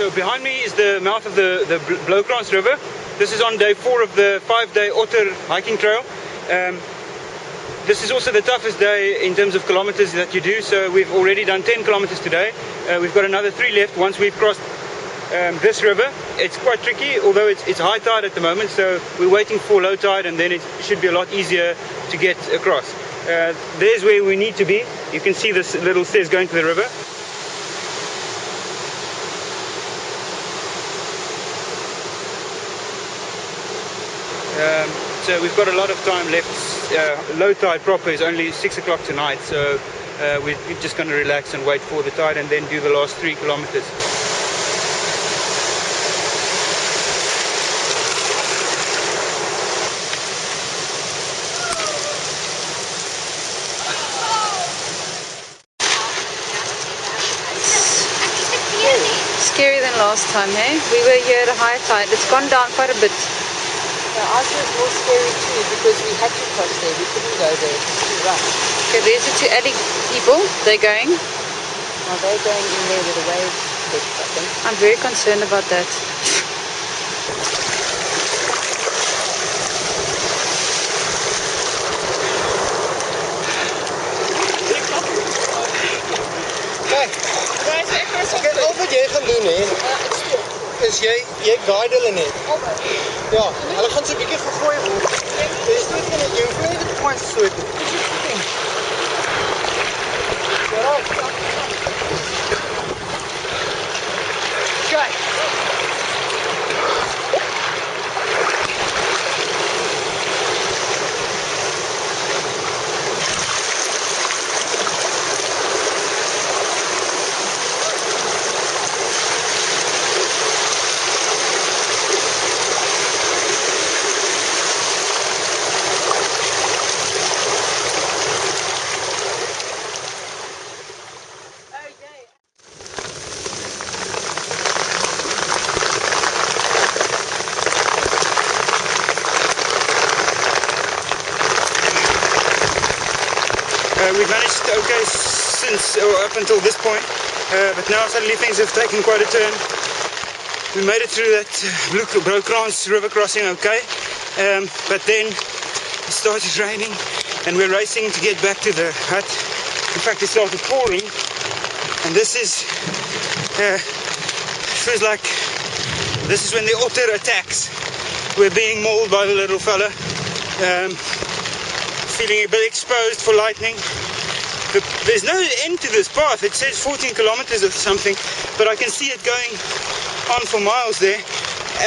So behind me is the mouth of the Blowgrass River. This is on day 4 of the 5-day Otter hiking trail. This is also the toughest day in terms of kilometers that you do. So we've already done 10 kilometers today. We've got another 3 left once we've crossed this river. It's quite tricky, although it's high tide at the moment, so we're waiting for low tide, and then it should be a lot easier to get across. There's where we need to be. You can see this little stairs going to the river. So we've got a lot of time left. Low tide proper is only 6 o'clock tonight, so we're just going to relax and wait for the tide and then do the last 3 kilometers. Scarier than last time, hey? We were here at a high tide. It's gone down quite a bit. The ice was more scary too because we had to cross there. We couldn't go there. It was too rough. Okay, there's the 2 alley people. They're going. Well, they're going in there with the waves, I think. I'm very concerned about that. Kijk, al wat jy gaan doen hè, is jy guide hulle net. Ja, hulle gaan so 'n bietjie gegooi word. Jy stoot hulle, jy hoef net die points te stoot. Kijk. We've managed okay since up until this point, but now suddenly things have taken quite a turn. We made it through that Blowgrass river crossing okay, but then it started raining and we're racing to get back to the hut. In fact, it started pouring, and this is feels like this is when the otter attacks. We're being mauled by the little fella. Feeling a bit exposed for lightning. There's no end to this path. It says 14 kilometers or something, but I can see it going on for miles there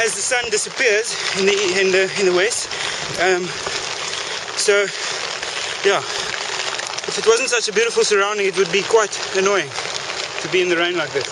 as the sun disappears in the west. So yeah, if it wasn't such a beautiful surrounding, it would be quite annoying to be in the rain like this.